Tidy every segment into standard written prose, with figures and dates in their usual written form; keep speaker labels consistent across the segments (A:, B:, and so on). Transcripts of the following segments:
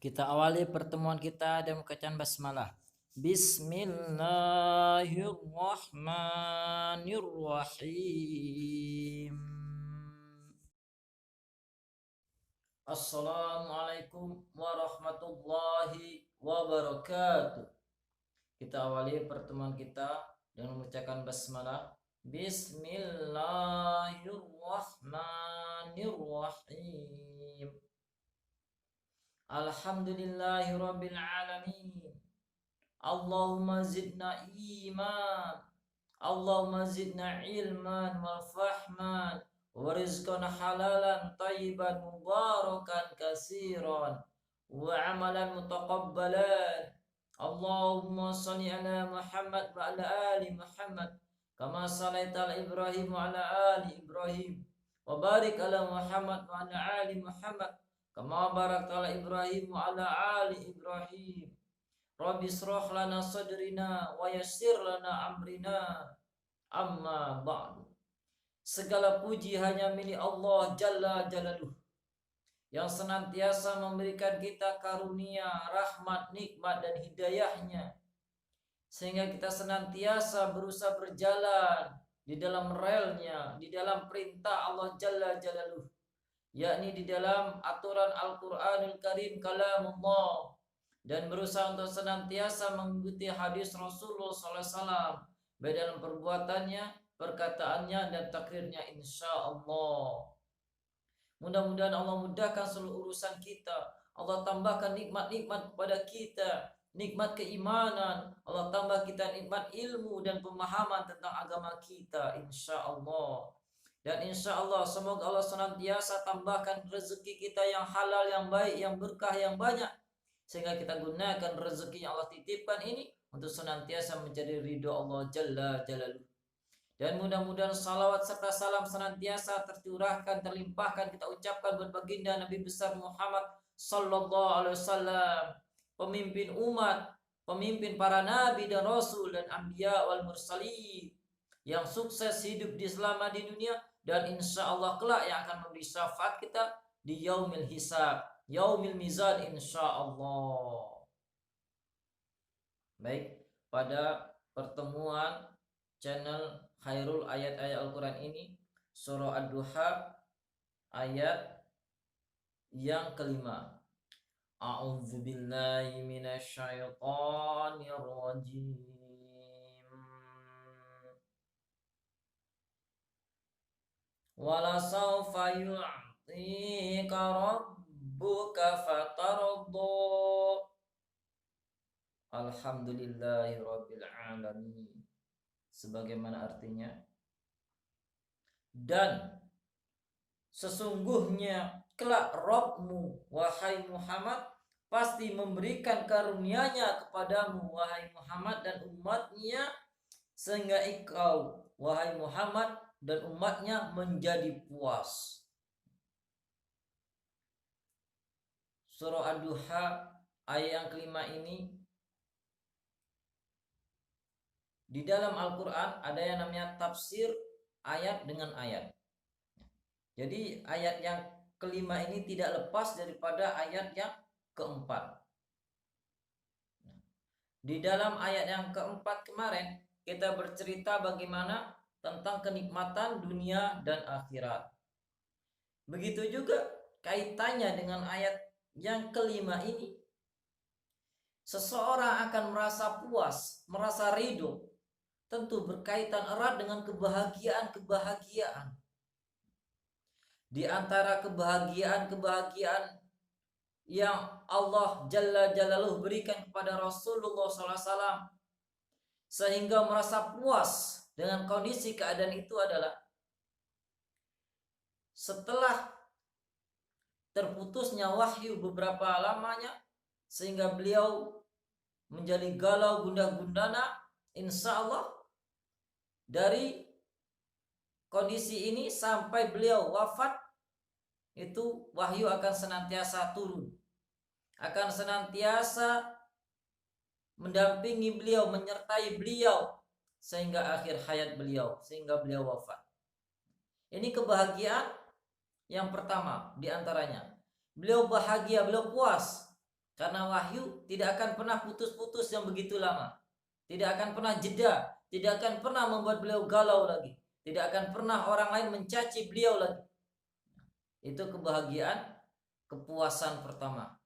A: Kita awali pertemuan kita dengan bacaan basmalah. Bismillahirrahmanirrahim. Assalamualaikum warahmatullahi wabarakatuh. Kita awali pertemuan kita dengan membacakan basmalah. Bismillahirrahmanirrahim. Alhamdulillahirabbil alamin. Allahumma zidna iman, Allahumma zidna ilman wal fahman wa rizqan halalan tayyiban mubarakan kasiran wa amalan mutaqabbalan. Allahumma salli ala Muhammad wa ala ali Muhammad kama sallaita ala Ibrahim wa ala ali Ibrahim wa barik ala Muhammad wa ala ali Muhammad kama barakta ala Ibrahim wa ala ali Ibrahim. Rabbi shrah lana sadrina wa yassir lana amrina. Amma ba'du. Segala puji hanya milik Allah Jalla Jalaluh, yang senantiasa memberikan kita karunia, rahmat, nikmat dan hidayahnya, sehingga kita senantiasa berusaha berjalan di dalam relnya, di dalam perintah Allah Jalla Jalaluh, yakni di dalam aturan Al-Quranul Karim kalamullah, dan berusaha untuk senantiasa mengikuti hadis Rasulullah SAW, baik dalam perbuatannya, perkataannya, dan takrirnya, insya Allah. Mudah-mudahan Allah mudahkan seluruh urusan kita. Allah tambahkan nikmat-nikmat kepada kita, nikmat keimanan. Allah tambah kita nikmat ilmu dan pemahaman tentang agama kita, insya Allah. Dan insya Allah semoga Allah senantiasa tambahkan rezeki kita yang halal, yang baik, yang berkah, yang banyak, sehingga kita gunakan rezeki yang Allah titipkan ini untuk senantiasa menjadi ridho Allah Jalla Jalaluh. Dan mudah-mudahan salawat serta salam senantiasa tercurahkan, terlimpahkan kita ucapkan buat baginda Nabi besar Muhammad sallallahu alaihi wasallam, pemimpin umat, pemimpin para nabi dan rasul dan anbiya wal mursalin, yang sukses hidup di selama di dunia dan insya Allah kelak yang akan memberi syafaat kita di yaumil hisab, yaumil mizan, insya Allah. Baik, pada pertemuan channel Khairul Ayat-Ayat Al-Quran ini, surah Ad-Duha ayat yang kelima. A'udzubillahi minasyaitonirrajim. Wala sawfa yu'tika rabbuka fatarda. Alhamdulillahi rabbil alamin. Sebagaimana artinya, dan sesungguhnya kelak Rabbmu wahai Muhammad pasti memberikan karunia-Nya kepadamu wahai Muhammad dan umatnya, sehingga engkau wahai Muhammad dan umatnya menjadi puas. Surah Ad-Duha ayat yang kelima ini, di dalam Al-Quran ada yang namanya tafsir ayat dengan ayat. Jadi ayat yang kelima ini tidak lepas daripada ayat yang keempat. Di dalam ayat yang keempat kemarin kita bercerita bagaimana tentang kenikmatan dunia dan akhirat. Begitu juga kaitannya dengan ayat yang kelima ini. Seseorang akan merasa puas, merasa ridho, tentu berkaitan erat dengan kebahagiaan-kebahagiaan. Di antara kebahagiaan-kebahagiaan yang Allah Jalla Jalaluh berikan kepada Rasulullah SAW, sehingga merasa puas dengan kondisi keadaan itu adalah setelah terputusnya wahyu beberapa lamanya, sehingga beliau menjadi galau gundah gundana, insya Allah dari kondisi ini sampai beliau wafat, itu wahyu akan senantiasa turun, akan senantiasa mendampingi beliau, menyertai beliau sehingga akhir hayat beliau, sehingga beliau wafat. Ini kebahagiaan yang pertama di antaranya. Beliau bahagia, beliau puas Karena wahyu tidak akan pernah putus-putus yang begitu lama. Tidak akan pernah jeda, tidak akan pernah membuat beliau galau lagi. Tidak akan pernah orang lain mencaci beliau lagi. Itu kebahagiaan, kepuasan pertama.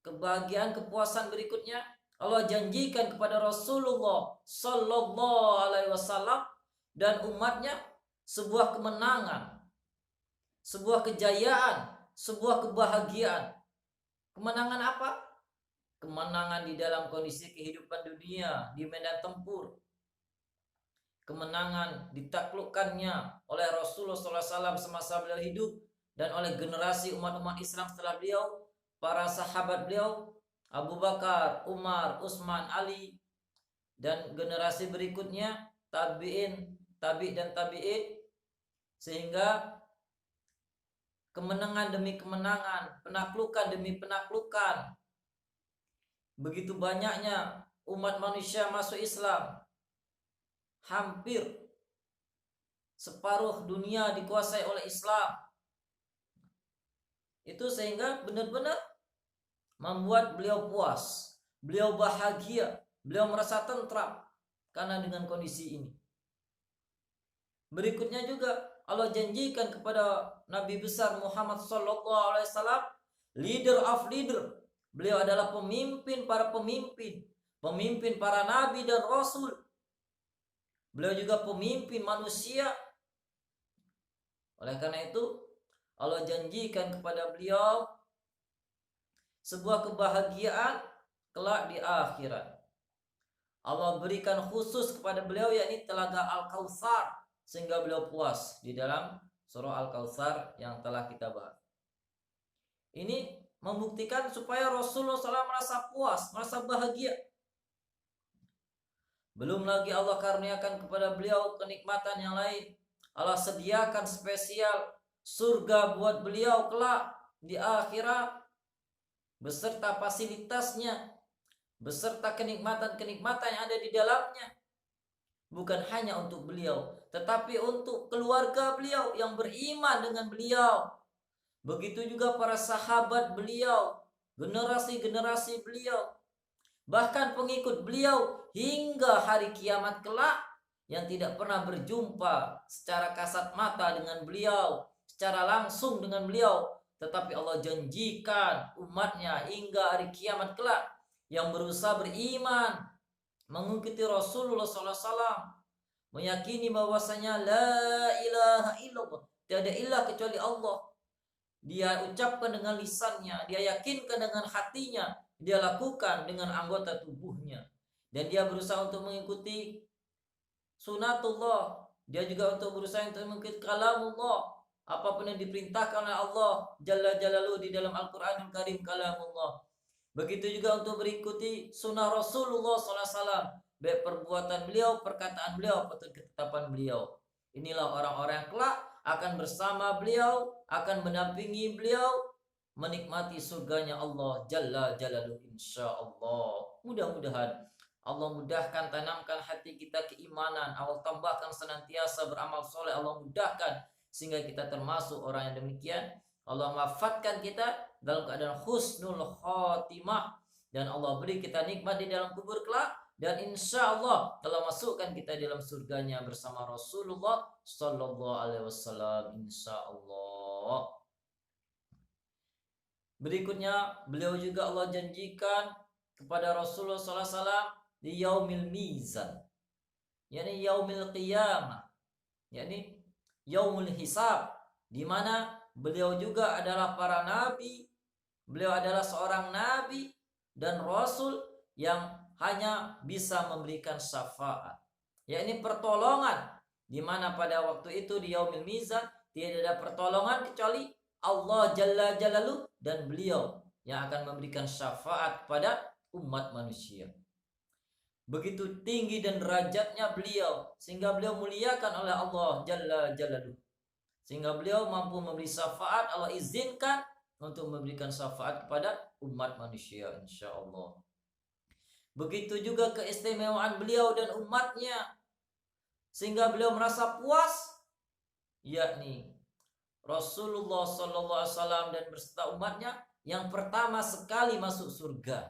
A: Kebahagiaan, kepuasan berikutnya, Allah janjikan kepada Rasulullah Sallallahu Alaihi Wasallam dan umatnya sebuah kemenangan, sebuah kejayaan, sebuah kebahagiaan. Kemenangan apa? Kemenangan di dalam kondisi kehidupan dunia, di medan tempur. Kemenangan ditaklukkannya oleh Rasulullah SAW semasa beliau hidup dan oleh generasi umat-umat Islam setelah beliau, para sahabat beliau, Abu Bakar, Umar, Utsman, Ali, dan generasi berikutnya, tabi'in, dan tabi'in, sehingga kemenangan demi kemenangan, penaklukan demi penaklukan, begitu banyaknya umat manusia masuk Islam. Hampir separuh dunia dikuasai oleh Islam. Itu sehingga benar-benar membuat beliau puas, beliau bahagia, beliau merasa tentram karena dengan kondisi ini. Berikutnya juga Allah janjikan kepada Nabi besar Muhammad SAW, leader of leader. Beliau adalah pemimpin para pemimpin, pemimpin para nabi dan rasul. Beliau juga pemimpin manusia. Oleh karena itu, Allah janjikan kepada beliau sebuah kebahagiaan kelak di akhirat. Allah berikan khusus kepada beliau, yakni telaga Al-Kautsar, sehingga beliau puas di dalam surah Al-Kautsar yang telah kita bahas. Ini membuktikan supaya Rasulullah SAW merasa puas, merasa bahagia. Belum lagi Allah karuniakan kepada beliau kenikmatan yang lain. Allah sediakan spesial surga buat beliau kelak di akhirat, beserta fasilitasnya, beserta kenikmatan-kenikmatan yang ada di dalamnya. Bukan hanya untuk beliau, tetapi untuk keluarga beliau yang beriman dengan beliau. Begitu juga para sahabat beliau, generasi-generasi beliau, bahkan pengikut beliau hingga hari kiamat kelak yang tidak pernah berjumpa secara kasat mata dengan beliau, secara langsung dengan beliau, tetapi Allah janjikan umatnya hingga hari kiamat kelak yang berusaha beriman, mengikuti Rasulullah SAW, meyakini bahwasanya la ilaha illallah, tiada ilah kecuali Allah. Dia ucapkan dengan lisannya, dia yakinkan dengan hatinya, dia lakukan dengan anggota tubuhnya, dan dia berusaha untuk mengikuti sunatullah. Dia juga untuk berusaha untuk mengikuti kalamullah, apapun yang diperintahkan oleh Allah Jalla Jalaluhu di dalam Al-Quranul Karim, kalamullah. Begitu juga untuk berikuti sunnah Rasulullah SAW, baik perbuatan beliau, perkataan beliau, atau ketetapan beliau. Inilah orang-orang yang kelak akan bersama beliau, akan mendampingi beliau, menikmati surganya Allah Jalla Jalaluhu, insyaallah. Mudah-mudahan Allah mudahkan, tanamkan hati kita keimanan, Allah tambahkan senantiasa beramal soleh, Allah mudahkan sehingga kita termasuk orang yang demikian. Allah wafatkan kita dalam keadaan husnul khotimah, dan Allah beri kita nikmat di dalam kubur kelak, dan insya Allah telah masukkan kita dalam surganya bersama Rasulullah Sallallahu Alaihi Wasallam, insya Allah. Berikutnya beliau juga Allah janjikan kepada Rasulullah Sallallahu Alaihi Wasallam di yaumil mizan, yakni yaumil qiyamah, yakni yaumul hisab, di mana beliau juga adalah para nabi, beliau adalah seorang nabi dan rasul yang hanya bisa memberikan syafaat, yakni pertolongan, di mana pada waktu itu di yaumil mizan tidak ada pertolongan kecuali Allah Jalla Jalaluhu dan beliau yang akan memberikan syafaat kepada umat manusia. Begitu tinggi dan derajatnya beliau, sehingga beliau muliakan oleh Allah Jalla Jalaluhu, sehingga beliau mampu memberi syafaat. Allah izinkan untuk memberikan syafaat kepada umat manusia, insya Allah. Begitu juga keistimewaan beliau dan umatnya, sehingga beliau merasa puas, yakni Rasulullah SAW dan beserta umatnya yang pertama sekali masuk surga.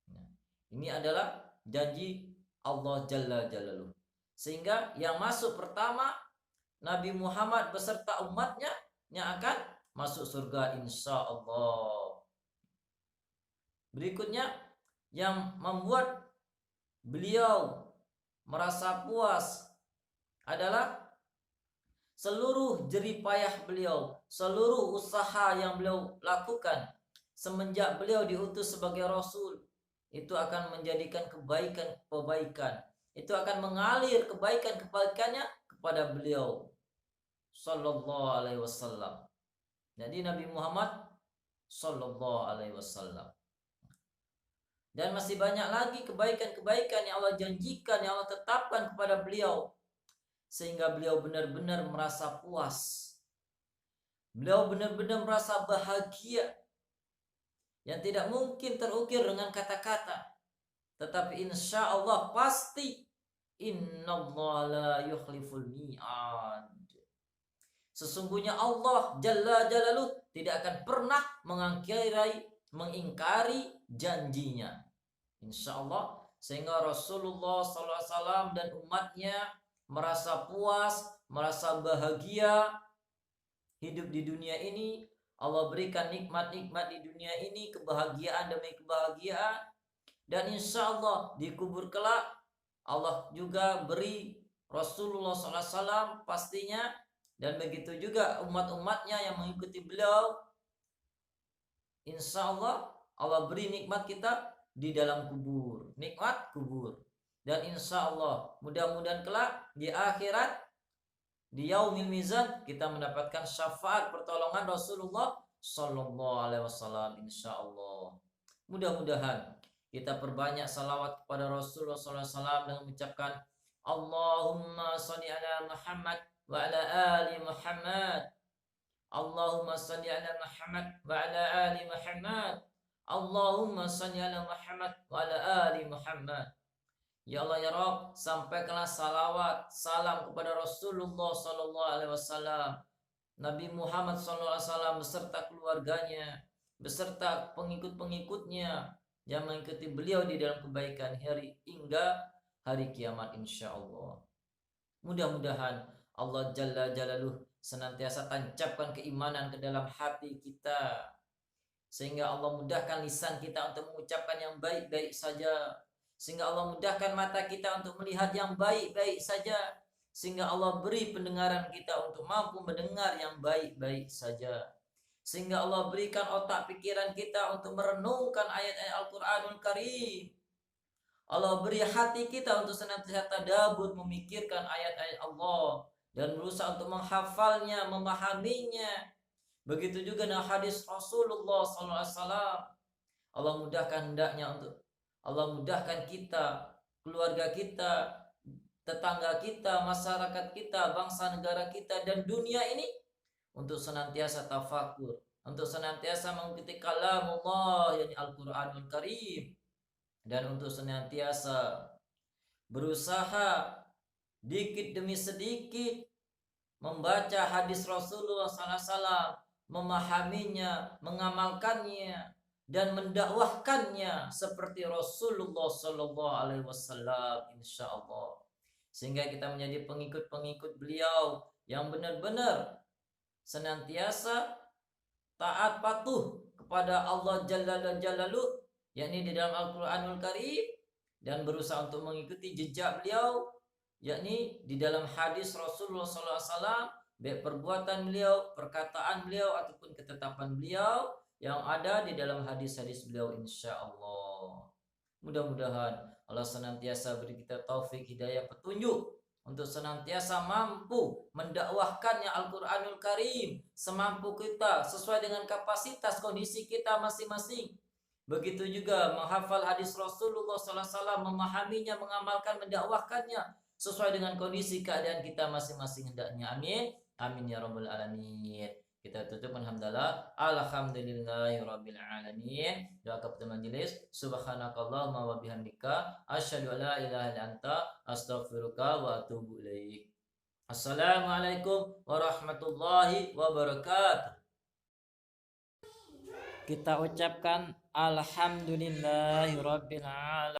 A: Nah, ini adalah janji Allah Jalla Jalaluhu. Sehingga yang masuk pertama Nabi Muhammad beserta umatnya yang akan masuk surga insya Allah. Berikutnya yang membuat beliau merasa puas adalah seluruh jerih payah beliau, seluruh usaha yang beliau lakukan semenjak beliau diutus sebagai Rasul, itu akan menjadikan kebaikan. Itu akan mengalir kebaikannya kepada beliau Sallallahu Alaihi Wasallam. Jadi Nabi Muhammad Sallallahu Alaihi Wasallam. Dan masih banyak lagi kebaikan-kebaikan yang Allah janjikan, yang Allah tetapkan kepada beliau. Sehingga beliau benar-benar merasa puas. Beliau benar-benar merasa bahagia. Yang tidak mungkin terukir dengan kata-kata. Tetapi insya Allah pasti. Innallaha la yukhliful mi'ad. Sesungguhnya Allah Jalla Jalaluhu tidak akan pernah mengingkari janjinya. Insya Allah. Sehingga Rasulullah SAW dan umatnya merasa puas, merasa bahagia hidup di dunia ini. Allah berikan nikmat-nikmat di dunia ini, kebahagiaan demi kebahagiaan. Dan insya Allah di kubur kelak Allah juga beri Rasulullah SAW pastinya. Dan begitu juga umat-umatnya yang mengikuti beliau. Insya Allah Allah beri nikmat kita di dalam kubur. Nikmat kubur. Dan insya Allah mudah-mudahan kelak di akhirat, di yaumil mizan, kita mendapatkan syafaat pertolongan Rasulullah Sallallahu Alaihi Wasallam insya Allah. Mudah-mudahan kita perbanyak salawat kepada Rasulullah Sallallahu Alaihi Wasallam dengan mengucapkan Allahumma sholli ala Muhammad wa ala ali Muhammad. Allahumma sholli ala Muhammad wa ala ali Muhammad. Allahumma sholli ala Muhammad wa ala ali Muhammad. Ya Allah ya Rabb, sampaikanlah salawat, salam kepada Rasulullah Sallallahu Alaihi Wasallam, Nabi Muhammad Sallallahu Alaihi Wasallam beserta keluarganya, beserta pengikut-pengikutnya yang mengikuti beliau di dalam kebaikan hingga hari kiamat insya Allah. Mudah-mudahan Allah Jalla Jalaluhu senantiasa tancapkan keimanan ke dalam hati kita, sehingga Allah mudahkan lisan kita untuk mengucapkan yang baik-baik saja, sehingga Allah mudahkan mata kita untuk melihat yang baik-baik saja, sehingga Allah beri pendengaran kita untuk mampu mendengar yang baik-baik saja, sehingga Allah berikan otak pikiran kita untuk merenungkan ayat-ayat Al-Quranul Karim. Allah beri hati kita untuk senantiasa tadabbur memikirkan ayat-ayat Allah dan berusaha untuk menghafalnya, memahaminya. Begitu juga dengan hadis Rasulullah SAW. Allah mudahkan hendaknya Allah mudahkan kita, keluarga kita, tetangga kita, masyarakat kita, bangsa negara kita, dan dunia ini untuk senantiasa tafakur, untuk senantiasa mengikuti kalamullah, yakni Al-Quranul Karim, dan untuk senantiasa berusaha dikit demi sedikit membaca hadis Rasulullah SAW, memahaminya, mengamalkannya, dan mendakwahkannya seperti Rasulullah Sallallahu Alaihi Wasallam insya Allah, sehingga kita menjadi pengikut-pengikut beliau yang benar-benar senantiasa taat patuh kepada Allah Jalla Jalaluhu, yakni di dalam Al-Quranul Karim, dan berusaha untuk mengikuti jejak beliau, yakni di dalam hadis Rasulullah SAW, baik perbuatan beliau, perkataan beliau, ataupun ketetapan beliau yang ada di dalam hadis-hadis beliau insya Allah. Mudah-mudahan Allah senantiasa beri kita taufik, hidayah, petunjuk untuk senantiasa mampu mendakwahkannya Al-Quranul Karim semampu kita, sesuai dengan kapasitas kondisi kita masing-masing. Begitu juga menghafal hadis Rasulullah SAW, memahaminya, mengamalkan, mendakwahkannya sesuai dengan kondisi keadaan kita masing-masing hendaknya. Amin. Amin ya rabbal alamin. Kita tutup alhamdulillah. Alhamdulillahirabbil alamin. Doa kepada majelis. Subhanakallahumma wa bihamdika asyhadu an la ilaha illa anta astaghfiruka wa atubu ilaik. Assalamualaikum warahmatullahi wabarakatuh. kita ucapkan alhamdulillahirabbil alamin.